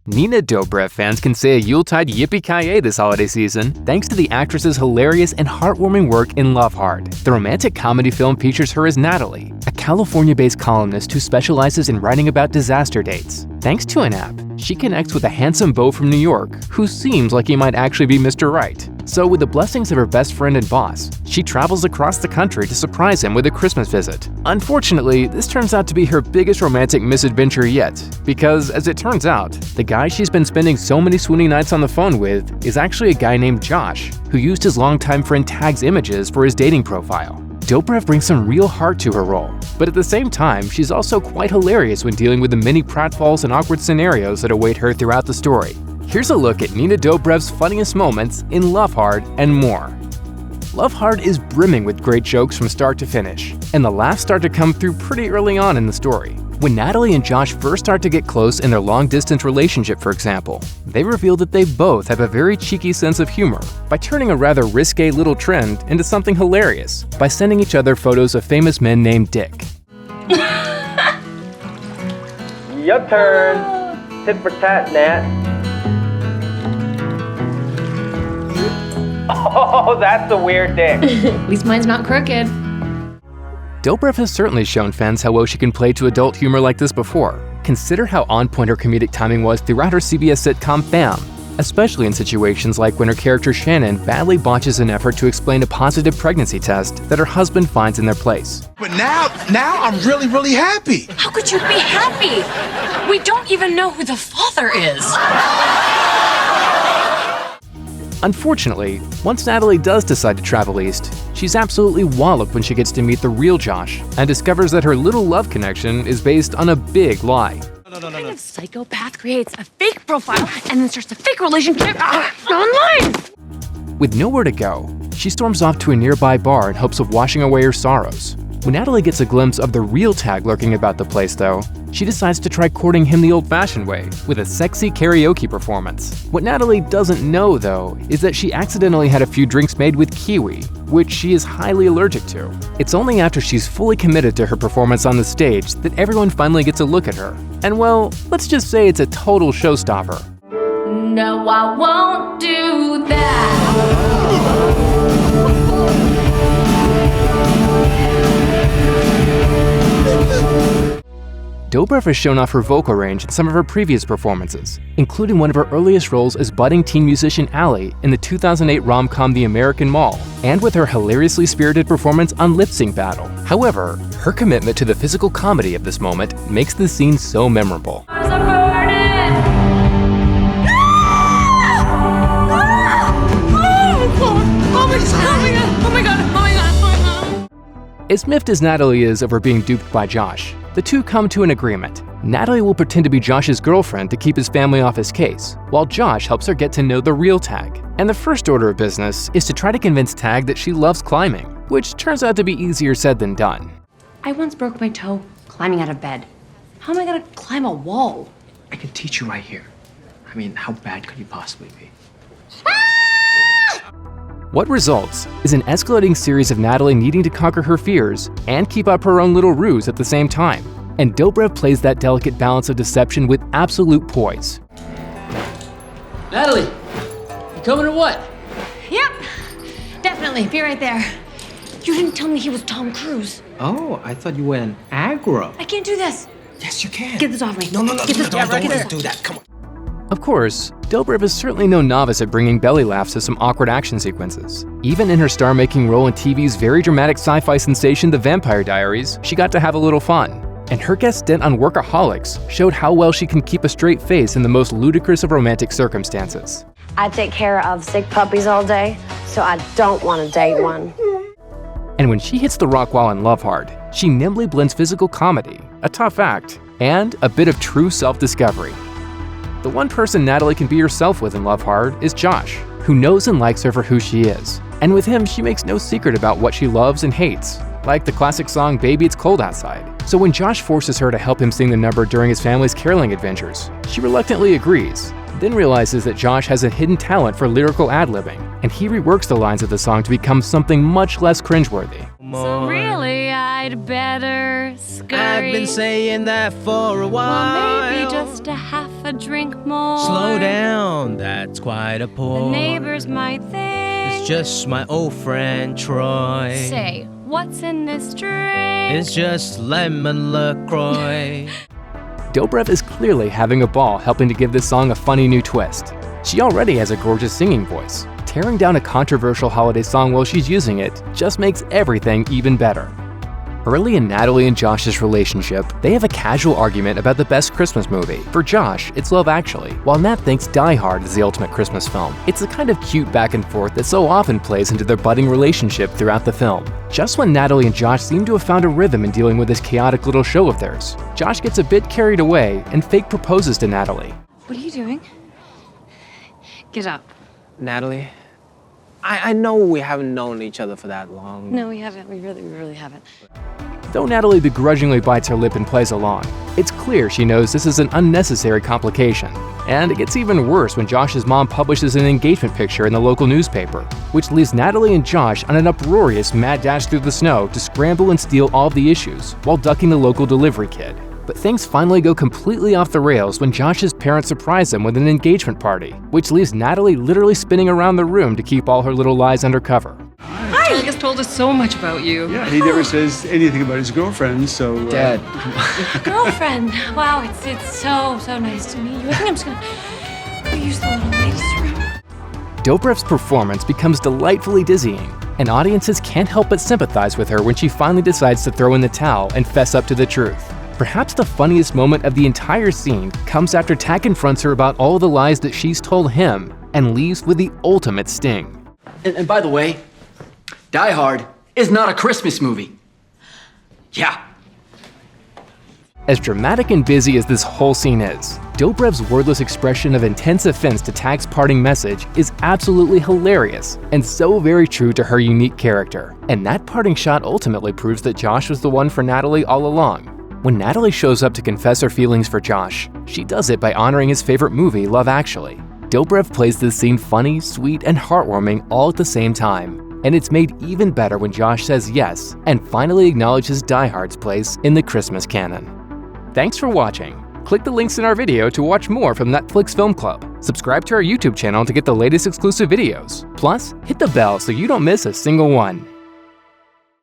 Nina Dobrev fans can say a Yuletide yippee-ki-yay this holiday season thanks to the actress's hilarious and heartwarming work in Love Hard. The romantic comedy film features her as Natalie, a California-based columnist who specializes in writing about disaster dates. Thanks to an app, she connects with a handsome beau from New York who seems like he might actually be Mr. Right. So with the blessings of her best friend and boss, she travels across the country to surprise him with a Christmas visit. Unfortunately, this turns out to be her biggest romantic misadventure yet, because as it turns out, the guy she's been spending so many swooning nights on the phone with is actually a guy named Josh, who used his longtime friend Tag's images for his dating profile. Dobrev brings some real heart to her role, but at the same time, she's also quite hilarious when dealing with the many pratfalls and awkward scenarios that await her throughout the story. Here's a look at Nina Dobrev's funniest moments in Love Hard and more. Love Hard is brimming with great jokes from start to finish, and the laughs start to come through pretty early on in the story. When Natalie and Josh first start to get close in their long-distance relationship, for example, they reveal that they both have a very cheeky sense of humor by turning a rather risque little trend into something hilarious by sending each other photos of famous men named Dick. Your turn. Tit for tat, Nat. Oh, that's a weird dick. At least mine's not crooked. Dobrev has certainly shown fans how well she can play to adult humor like this before. Consider how on point her comedic timing was throughout her CBS sitcom Fam, especially in situations like when her character Shannon badly botches an effort to explain a positive pregnancy test that her husband finds in their place. But now I'm really happy. How could you be happy? We don't even know who the father is. Unfortunately, once Natalie does decide to travel east, she's absolutely walloped when she gets to meet the real Josh and discovers that her little love connection is based on a big lie. What kind of psychopath creates a fake profile and then starts a fake relationship online? With nowhere to go, she storms off to a nearby bar in hopes of washing away her sorrows. When Natalie gets a glimpse of the real Tag lurking about the place, though, she decides to try courting him the old-fashioned way with a sexy karaoke performance. What Natalie doesn't know, though, is that she accidentally had a few drinks made with kiwi, which she is highly allergic to. It's only after she's fully committed to her performance on the stage that everyone finally gets a look at her. And well, let's just say it's a total showstopper. No, I won't do that. Dobrev has shown off her vocal range in some of her previous performances, including one of her earliest roles as budding teen musician Allie in the 2008 rom-com The American Mall, and with her hilariously spirited performance on Lip Sync Battle. However, her commitment to the physical comedy of this moment makes the scene so memorable. As miffed as Natalie is over being duped by Josh, the two come to an agreement. Natalie will pretend to be Josh's girlfriend to keep his family off his case, while Josh helps her get to know the real Tag. And the first order of business is to try to convince Tag that she loves climbing, which turns out to be easier said than done. I once broke my toe climbing out of bed. How am I gonna climb a wall? I can teach you right here. I mean, how bad could you possibly be? What results is an escalating series of Natalie needing to conquer her fears and keep up her own little ruse at the same time. And Dobrev plays that delicate balance of deception with absolute poise. Natalie, you coming or what? Yep, definitely. Be right there. You didn't tell me he was Tom Cruise. Oh, I thought you went aggro. I can't do this. Yes, you can. Get this off me. No, Get this don't Get let this her do that. Come on. Of course, Dobrev is certainly no novice at bringing belly laughs to some awkward action sequences. Even in her star-making role in TV's very dramatic sci-fi sensation The Vampire Diaries, she got to have a little fun. And her guest stint on Workaholics showed how well she can keep a straight face in the most ludicrous of romantic circumstances. I take care of sick puppies all day, so I don't want to date one. And when she hits the rock wall in Love Hard, she nimbly blends physical comedy, a tough act, and a bit of true self-discovery. The one person Natalie can be herself with in Love Hard is Josh, who knows and likes her for who she is. And with him, she makes no secret about what she loves and hates, like the classic song Baby It's Cold Outside. So when Josh forces her to help him sing the number during his family's caroling adventures, she reluctantly agrees, then realizes that Josh has a hidden talent for lyrical ad-libbing, and he reworks the lines of the song to become something much less cringeworthy. So really, I'd better scurry. I've been saying that for a while. Well, maybe just a half a drink more. Slow down, that's quite a The pour. neighbors might think It's just my old friend Troy. Say, what's in this drink? It's just lemon LaCroix. Dobrev is clearly having a ball helping to give this song a funny new twist. She already has a gorgeous singing voice. Tearing down a controversial holiday song while she's using it just makes everything even better. Early in Natalie and Josh's relationship, they have a casual argument about the best Christmas movie. For Josh, it's Love Actually, while Nat thinks Die Hard is the ultimate Christmas film. It's the kind of cute back and forth that so often plays into their budding relationship throughout the film. Just when Natalie and Josh seem to have found a rhythm in dealing with this chaotic little show of theirs, Josh gets a bit carried away and fake proposes to Natalie. What are you doing? Get up. Natalie, I know we haven't known each other for that long. No, we haven't. We really haven't. Though Natalie begrudgingly bites her lip and plays along, it's clear she knows this is an unnecessary complication. And it gets even worse when Josh's mom publishes an engagement picture in the local newspaper, which leaves Natalie and Josh on an uproarious mad dash through the snow to scramble and steal all the issues while ducking the local delivery kid. But things finally go completely off the rails when Josh's parents surprise them with an engagement party, which leaves Natalie literally spinning around the room to keep all her little lies under cover. Hi! He has told us so much about you. Yeah, he never says anything about his girlfriend, so... Dad. Girlfriend. Wow, it's so nice to meet you. I think I'm just gonna go use the little ladies' room. Dobrev's performance becomes delightfully dizzying, and audiences can't help but sympathize with her when she finally decides to throw in the towel and fess up to the truth. Perhaps the funniest moment of the entire scene comes after Tak confronts her about all the lies that she's told him and leaves with the ultimate sting. And by the way, Die Hard is not a Christmas movie. Yeah. As dramatic and busy as this whole scene is, Dobrev's wordless expression of intense offense to Tak's parting message is absolutely hilarious and so very true to her unique character. And that parting shot ultimately proves that Josh was the one for Natalie all along. When Natalie shows up to confess her feelings for Josh, she does it by honoring his favorite movie, Love Actually. Dobrev plays this scene funny, sweet, and heartwarming all at the same time, and it's made even better when Josh says yes and finally acknowledges Die Hard's place in the Christmas canon. Thanks for watching. Click the links in our video to watch more from Netflix Film Club. Subscribe to our YouTube channel to get the latest exclusive videos. Plus, hit the bell so you don't miss a single one.